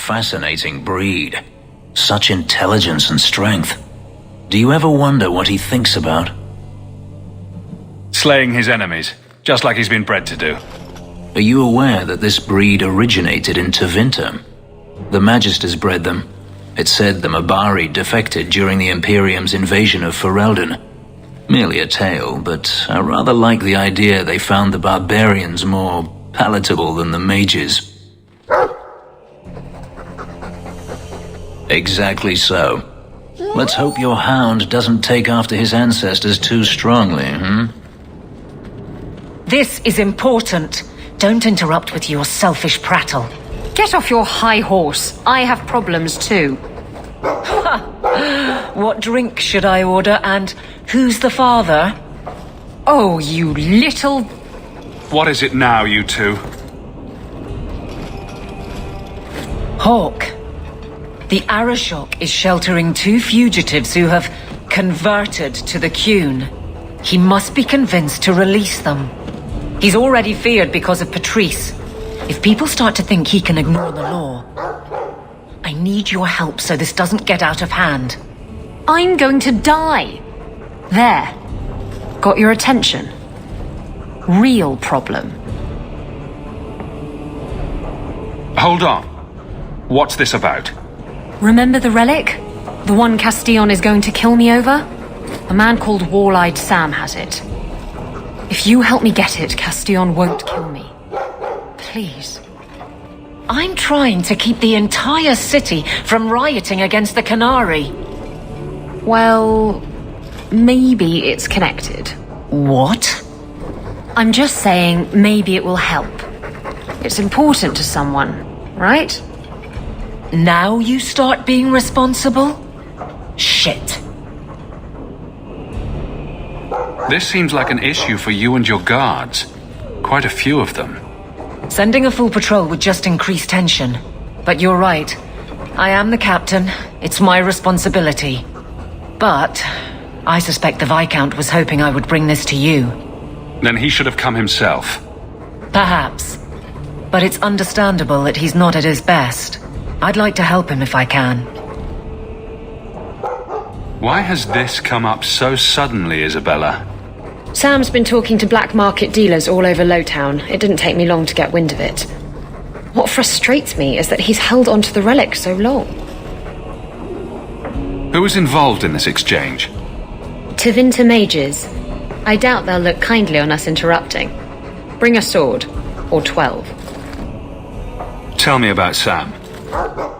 fascinating breed. Such intelligence and strength. Do you ever wonder what he thinks about? Slaying his enemies, just like he's been bred to do. Are you aware that this breed originated in Tevinter? The Magisters bred them. It's said the Mabari defected during the Imperium's invasion of Ferelden. Merely a tale, but I rather like the idea they found the barbarians more palatable than the mages. Exactly so. Let's hope your hound doesn't take after his ancestors too strongly, This is important. Don't interrupt with your selfish prattle. Get off your high horse. I have problems too. What drink should I order, and who's the father? Oh, you little... What is it now, you two? Hawke. The Arashok is sheltering 2 fugitives who have converted to the Qun. He must be convinced to release them. He's already feared because of Patrice. If people start to think he can ignore the law, I need your help so this doesn't get out of hand. I'm going to die. There. Got your attention? Real problem. Hold on. What's this about? Remember the Relic? The one Castillon is going to kill me over? A man called Wall-Eyed Sam has it. If you help me get it, Castillon won't kill me. Please. I'm trying to keep the entire city from rioting against the Qunari. Well, maybe it's connected. What? I'm just saying maybe it will help. It's important to someone, right? Now you start being responsible? Shit. This seems like an issue for you and your guards. Quite a few of them. Sending a full patrol would just increase tension. But you're right. I am the captain. It's my responsibility. But I suspect the Viscount was hoping I would bring this to you. Then he should have come himself. Perhaps. But it's understandable that he's not at his best. I'd like to help him if I can. Why has this come up so suddenly, Isabella? Sam's been talking to black market dealers all over Lowtown. It didn't take me long to get wind of it. What frustrates me is that he's held onto the relic so long. Who was involved in this exchange? Tevinter mages. I doubt they'll look kindly on us interrupting. Bring a sword. Or 12. Tell me about Sam.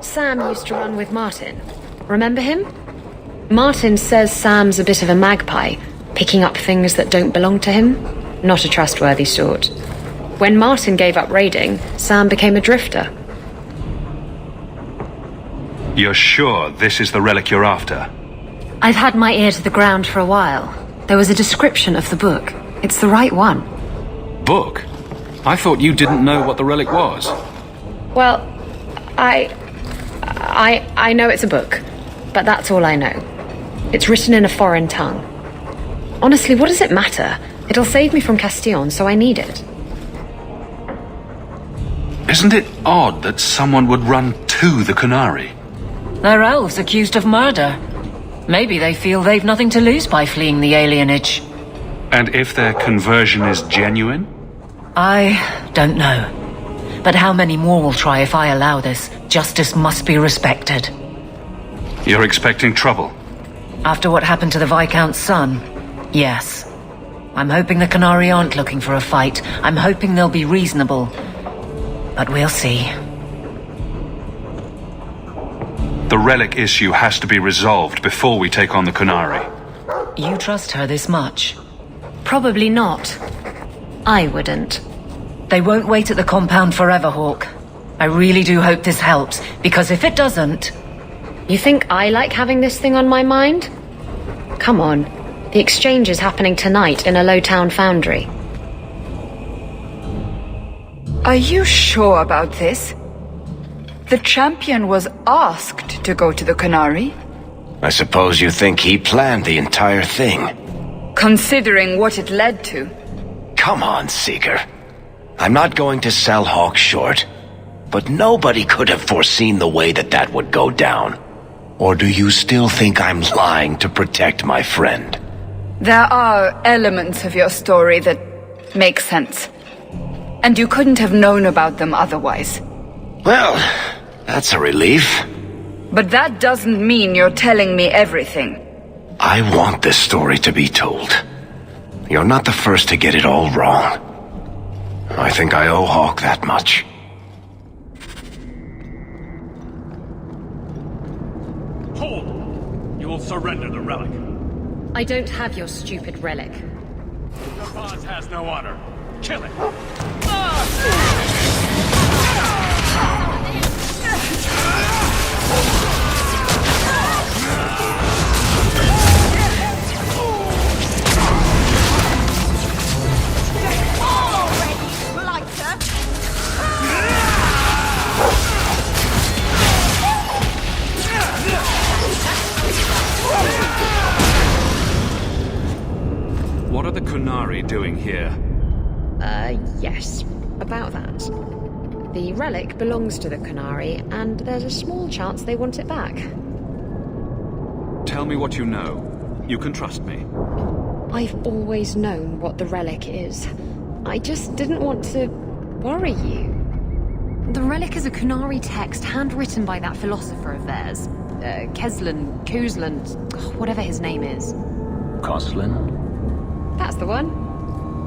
Sam used to run with Martin. Remember him? Martin says Sam's a bit of a magpie, picking up things that don't belong to him. Not a trustworthy sort. When Martin gave up raiding, Sam became a drifter. You're sure this is the relic you're after? I've had my ear to the ground for a while. There was a description of the book. It's the right one. Book? I thought you didn't know what the relic was. Well, I know it's a book, but that's all I know. It's written in a foreign tongue. Honestly, what does it matter? It'll save me from Castillon, so I need it. Isn't it odd that someone would run to the Qunari? They're elves accused of murder. Maybe they feel they've nothing to lose by fleeing the alienage. And if their conversion is genuine? I don't know. But how many more will try if I allow this? Justice must be respected. You're expecting trouble? After what happened to the Viscount's son, yes. I'm hoping the Qunari aren't looking for a fight. I'm hoping they'll be reasonable. But we'll see. The relic issue has to be resolved before we take on the Qunari. You trust her this much? Probably not. I wouldn't. They won't wait at the compound forever, Hawke. I really do hope this helps, because if it doesn't... You think I like having this thing on my mind? Come on. The exchange is happening tonight in a Lowtown foundry. Are you sure about this? The champion was asked to go to the Qunari. I suppose you think he planned the entire thing. Considering what it led to. Come on, Seeker. I'm not going to sell Hawke short. But nobody could have foreseen the way that would go down. Or do you still think I'm lying to protect my friend? There are elements of your story that make sense. And you couldn't have known about them otherwise. Well, that's a relief. But that doesn't mean you're telling me everything. I want this story to be told. You're not the first to get it all wrong. I think I owe Hawke that much. Hold! You will surrender the relic. I don't have your stupid relic. Your boss has no honor. Kill it! What are the Qunari doing here? Yes. About that. The relic belongs to the Qunari, and there's a small chance they want it back. Tell me what you know. You can trust me. I've always known what the relic is. I just didn't want to worry you. The relic is a Qunari text handwritten by that philosopher of theirs. Kuzlan, whatever his name is. Koslin? That's the one.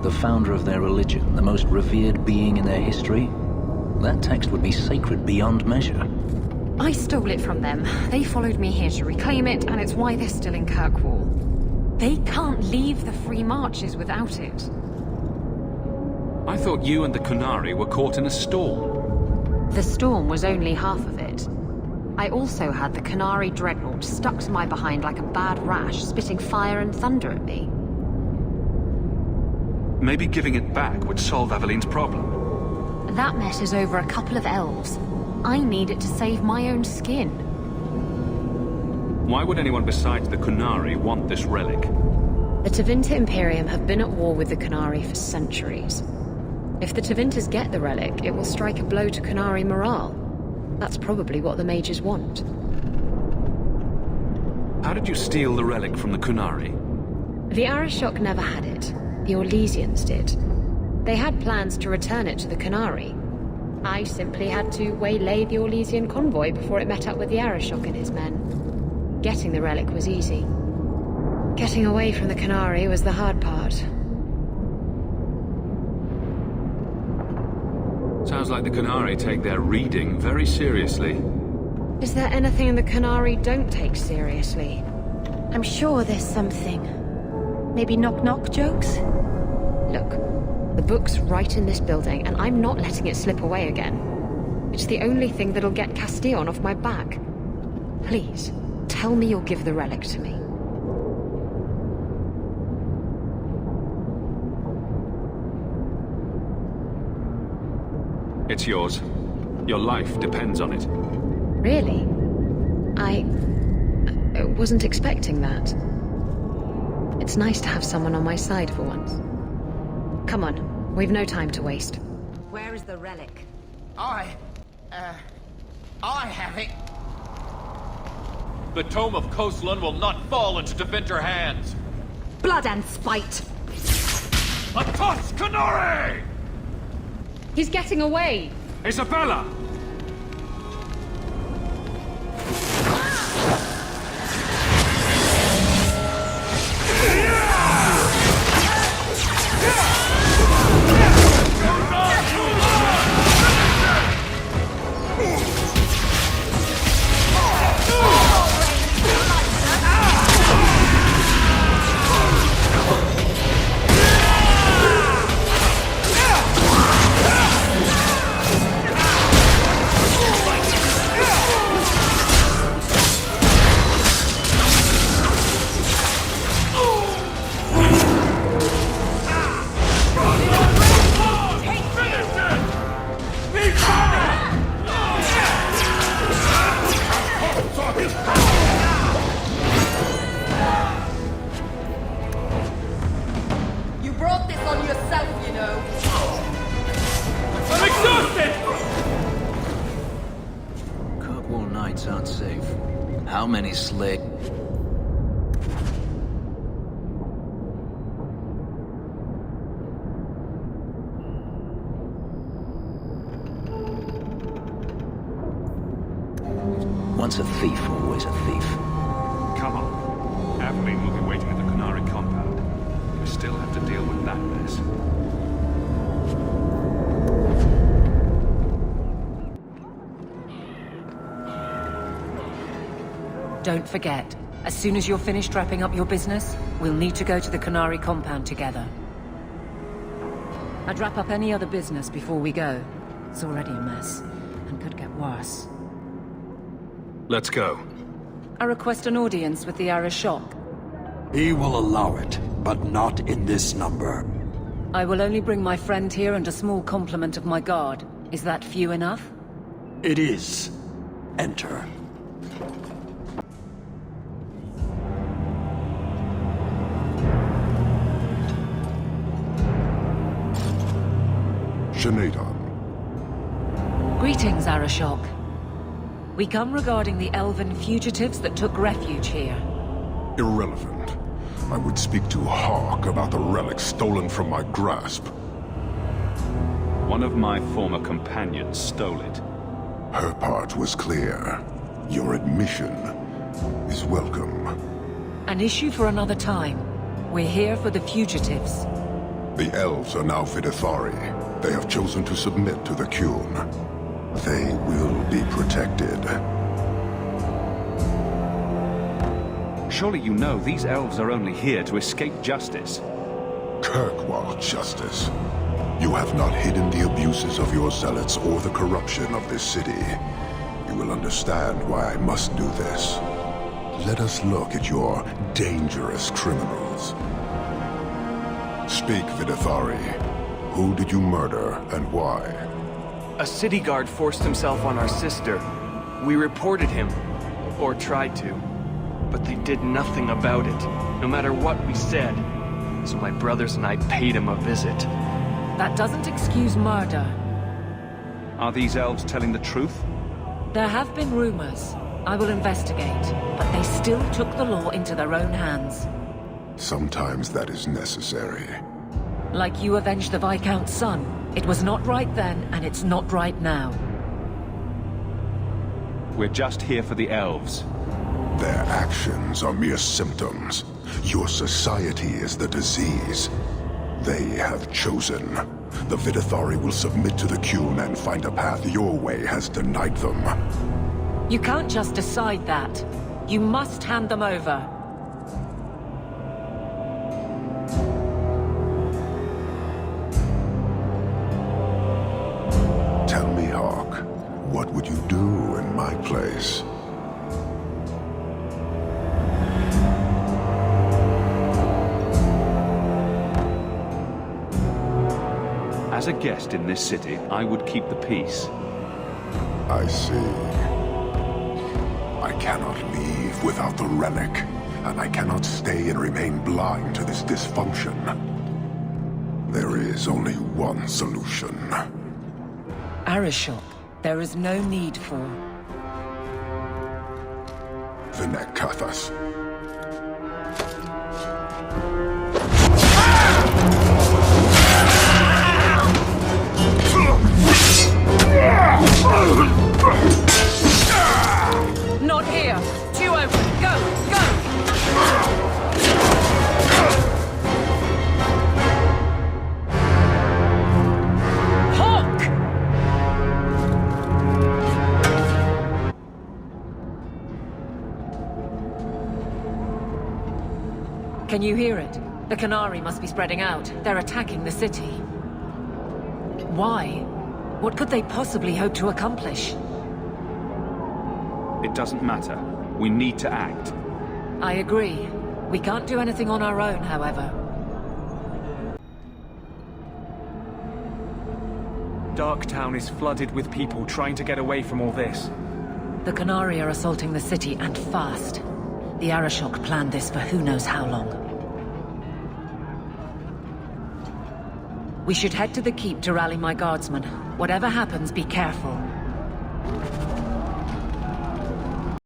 The founder of their religion, the most revered being in their history? That text would be sacred beyond measure. I stole it from them. They followed me here to reclaim it, and it's why they're still in Kirkwall. They can't leave the Free Marches without it. I thought you and the Qunari were caught in a storm. The storm was only half of it. I also had the Qunari dreadnought stuck to my behind like a bad rash, spitting fire and thunder at me. Maybe giving it back would solve Aveline's problem. That mess is over a couple of elves. I need it to save my own skin. Why would anyone besides the Qunari want this relic? The Tevinter Imperium have been at war with the Qunari for centuries. If the Tevinters get the relic, it will strike a blow to Qunari morale. That's probably what the mages want. How did you steal the relic from the Qunari? The Arishok never had it. The Orlesians did. They had plans to return it to the Qunari. I simply had to waylay the Orlesian convoy before it met up with the Arishok and his men. Getting the relic was easy. Getting away from the Qunari was the hard part. Sounds like the Qunari take their reading very seriously. Is there anything the Qunari don't take seriously? I'm sure there's something. Maybe knock-knock jokes? Look, the book's right in this building, and I'm not letting it slip away again. It's the only thing that'll get Castillon off my back. Please, tell me you'll give the relic to me. It's yours. Your life depends on it. Really? I wasn't expecting that. It's nice to have someone on my side for once. Come on, we've no time to waste. Where is the relic? I have it. The Tome of Qunari will not fall into Tevinter hands. Blood and spite! Atos Qunari! He's getting away! Isabella! How many slave... Once a thief, always a thief. Come on. Aveline will be waiting at the Qunari compound. We still have to deal with that mess. Don't forget, as soon as you're finished wrapping up your business, we'll need to go to the Qunari compound together. I'd wrap up any other business before we go. It's already a mess, and could get worse. Let's go. I request an audience with the Arashok. He will allow it, but not in this number. I will only bring my friend here and a small complement of my guard. Is that few enough? It is. Enter. Greetings, Arashok. We come regarding the elven fugitives that took refuge here. Irrelevant. I would speak to Hawke about the relic stolen from my grasp. One of my former companions stole it. Her part was clear. Your admission is welcome. An issue for another time. We're here for the fugitives. The elves are now Vidithari. They have chosen to submit to the Qun. They will be protected. Surely you know these elves are only here to escape justice. Kirkwall justice. You have not hidden the abuses of your zealots or the corruption of this city. You will understand why I must do this. Let us look at your dangerous criminals. Speak, Vidithari. Who did you murder and why? A city guard forced himself on our sister. We reported him, or tried to, but they did nothing about it, no matter what we said. So my brothers and I paid him a visit. That doesn't excuse murder. Are these elves telling the truth? There have been rumors. I will investigate, but they still took the law into their own hands. Sometimes that is necessary. Like you avenged the Viscount's son. It was not right then, and it's not right now. We're just here for the elves. Their actions are mere symptoms. Your society is the disease. They have chosen. The Vidithari will submit to the Qun and find a path your way has denied them. You can't just decide that. You must hand them over. Tell me, Hawke, what would you do in my place? As a guest in this city, I would keep the peace. I see. I cannot leave without the relic, and I cannot stay and remain blind to this dysfunction. There is only one solution. Arashok, there is no need for... Vinekathas. Not here! Two open! Go! Go! Hawke! Can you hear it? The Qunari must be spreading out. They're attacking the city. Why? What could they possibly hope to accomplish? It doesn't matter. We need to act. I agree. We can't do anything on our own, however. Darktown is flooded with people trying to get away from all this. The Qunari are assaulting the city, and fast. The Arashok planned this for who knows how long. We should head to the keep to rally my guardsmen. Whatever happens, be careful.